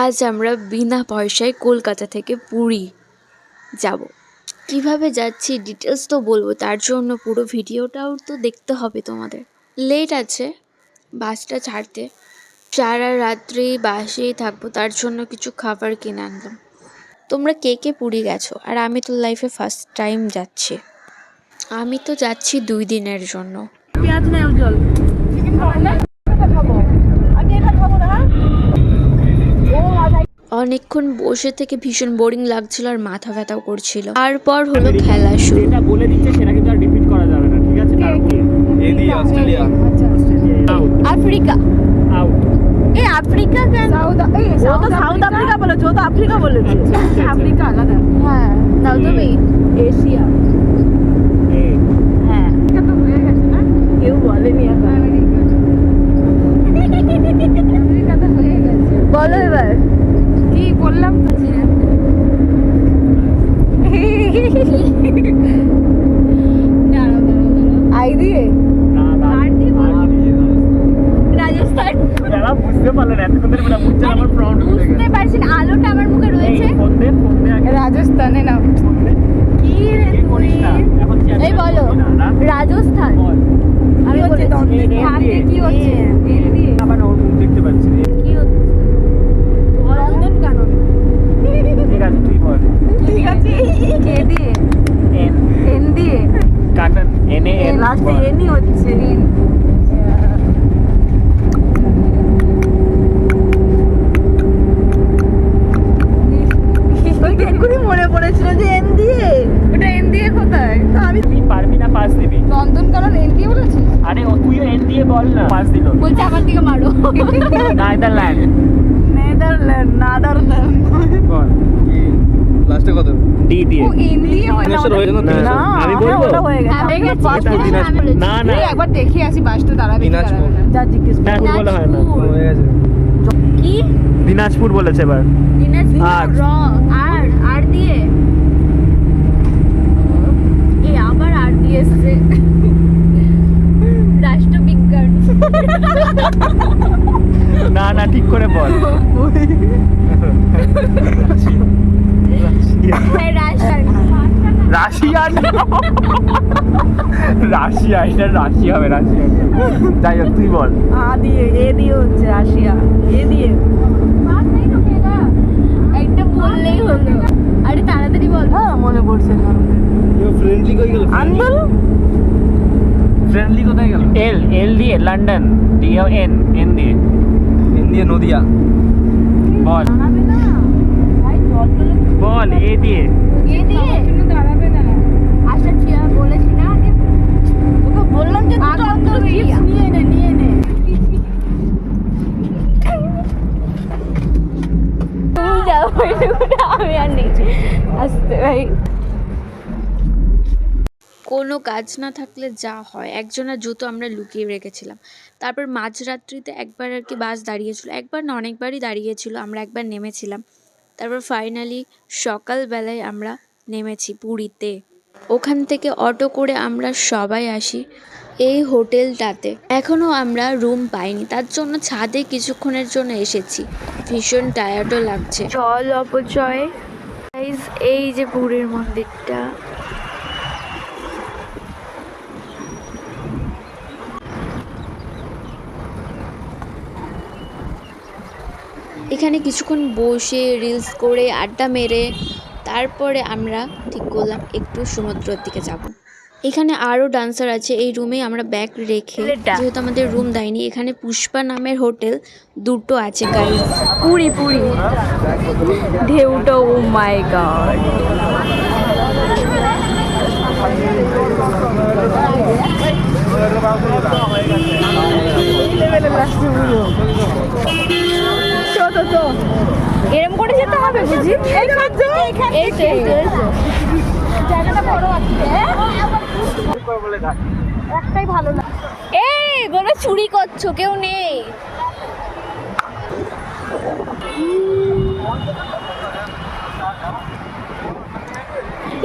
আজ আমরা বিনা পয়সায় কলকাতা থেকে পুরী যাব। কিভাবে যাচ্ছি ডিটেলস তো বলবো, তার জন্য পুরো ভিডিওটাও তো দেখতে হবে তোমাদের। লেট আছে বাসটা ছাড়তে, সারা রাত্রি বাসেই থাকবো, তার জন্য কিছু খাবার কিনে আনলাম। তোমরা কে কে পুরী গেছো? আর আমি তো লাইফে ফার্স্ট টাইম যাচ্ছি। আমি তো যাচ্ছি 2 দিনের জন্য। অনেকক্ষণ বসে থেকে ভীষণ বোরিং লাগছিল আর মাথা ব্যথাও করছিল। তারপর হলো খেলা শুরু। যেটা বলে দিচ্ছে সেটা কিন্তু আর রিপিট করা যাবে না, ঠিক আছে? এদিকে অস্ট্রেলিয়া, আফ্রিকা, আউট। এই আফ্রিকা কেন? সাউথ আফ্রিকা বলেছে, ও তো আফ্রিকা বলেছে। আফ্রিকা আলাদা। হ্যাঁ নাও তুমি। এশিয়া, হ্যাঁ এটা তো হয়ে গেছে না? কেউ বলেনি এখন। আফ্রিকা তো হয়ে গেছে। বলো এবার কি বললাম তো যে আই দিয়ে রাজস্থান। যারা বুঝতে পারলেন এতক্ষণ ধরে মানে বুঝছেন, আমার ফ্রন্ট বুঝতে পারছেন আলোটা আমার মুখে রয়েছে। ফোন দে আগে। রাজস্থানে না কি রে কি করিস না এখন? এই বলো রাজস্থান। আমি বলছি সামনে কি হচ্ছে? আবার ওর মুখ দেখতে পাচ্ছি। কি হচ্ছে? নন্দন কানন। ঠিক আছে তুই বল। ঠিক আছে, কে দিয়ে? এন এন দিয়ে। কাটন এনে এন লাস্টে এনি হচ্ছে। এক্ষুনি মনে পড়েছিল যে এন দিয়ে। ওটা এন দিয়ে কোথায়? তো আমি তুই পারবি না, পাস দিবি। নন্দন কানন এন দিয়ে বলেছিস? আরে ও তুইও এন দিয়ে বল না, পাস দিল। বলছে আমার দিকে মারো। নেদারল্যান্ড নাদারল্যান্ড বল। লাস্টে কত? ডি দিয়ে। ও এন দিয়ে হয় না। দিনাজপুর হয়ে গেল, না, দিনাজপুর। আমি হ্যাঁ, বলবো? ওটা হয়ে গেছে। হয়ে গেছে। দিনাজপুর। না না এই একবার দেখি আসি বাসটা দাঁড়াবে কি দিনাজপুর। দাঁড়াবে না। যা জিজ্ঞেস হ্যাঁ ভুল বলা হয় না। হয়ে গেছে। কি? দিনাজপুর বলেছে এবার। দিনাজপুর আর। র আর দিয়ে। এই আবার আর দিয়ে এসেছে। রাষ্ট্রবিজ্ঞান। না না ঠিক করে বল। হ্যাঁ, রাশিয়ান। রাশিয়ান রাশিয়া, এটা রাশিয়া হবে, রাশিয়া। যাই হোক তুই বল। আ দিয়ে এ দিয়ে হচ্ছে রাশিয়া, এ দিয়ে একটা বললেই হলো। আরে তাড়াতাড়ি বল। হ্যাঁ মনে পড়ছে না। ফ্রেন্ডলি কই গেল? আন্দোল ফ্রেন্ডলি কোথায় গেল? এল এল দিয়ে লন্ডন, দিয়ে এন এন দিয়ে এন দিয়ে নদিয়া। বল দাঁড়াবে না ভাই, জল টলে বল এ দিয়ে। এ দিয়ে দাঁড়াবে না। আশা ছিল বলেছি না আগে। তোকে বললাম যে দুটো আন্দোল চিপস নিয়ে নে। তুমি যাও, আমি আর নেই। আসতে ভাই। কোনো কাজ না থাকলে যা হয়, একজনের জুতো আমরা লুকিয়ে রেখেছিলাম। তারপর মাঝরাত্রিতে একবার আর কি বাস দাঁড়িয়েছিল, একবার না অনেকবারই দাঁড়িয়েছিল, আমরা একবার নেমেছিলাম। তারপর ফাইনালি সকালবেলায় আমরা নেমেছি পুরীতে। ওখান থেকে অটো করে আমরা সবাই আসি এই হোটেলটাতে। এখনও আমরা রুম পাইনি, তার জন্য ছাদে কিছুক্ষণের জন্য এসেছি। ভীষণ টায়ার্ডও লাগছে। জল অপচয়। এই যে পুরীর মন্দিরটা। এখানে কিছুক্ষণ বসে রিলস করে আড্ডা মেরে তারপরে আমরা ঠিক করলাম একটু সমুদ্রের দিকে যাব। এখানে আরও ডান্সার আছে। এই রুমে আমরা ব্যাগ রেখে, যেহেতু আমাদের রুম দেয়নি, এখানে পুষ্পা নামের হোটেল দুটো আছে গাইস। পুরী ঢেউটা, ও মাই গড। এরম করে যেতে হবে বুঝি? জায়গাটা বড় আছে। একটাই ভালো না। এই বলো চুরি করছো, কেউ নেই।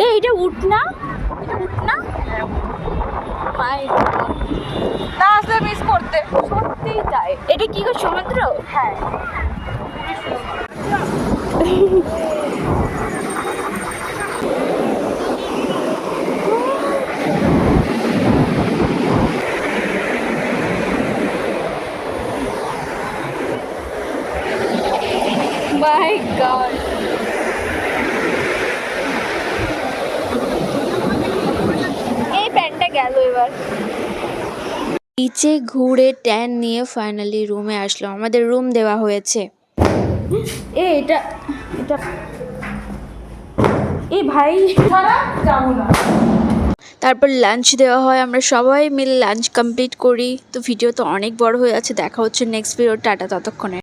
এইটা উঠ না, না আসলে মিস করতে। সত্যিই তাই। এটা কি গো, সমুদ্র? হ্যাঁ। মাই গড। এই প্যান্টটা গেল এবার। নিচে ঘুরে ট্যান নিয়ে ফাইনালি রুমে আসলো। আমাদের রুম দেওয়া হয়েছে। এটা এটা ভাই, যাবো না। তারপর লাঞ্চ দেওয়া হয়, আমরা সবাই মিলে লাঞ্চ কমপ্লিট করি। তো ভিডিও তো অনেক বড় হয়ে আছে, দেখা হচ্ছে নেক্সট ভিডিও। টাটা ততক্ষণে।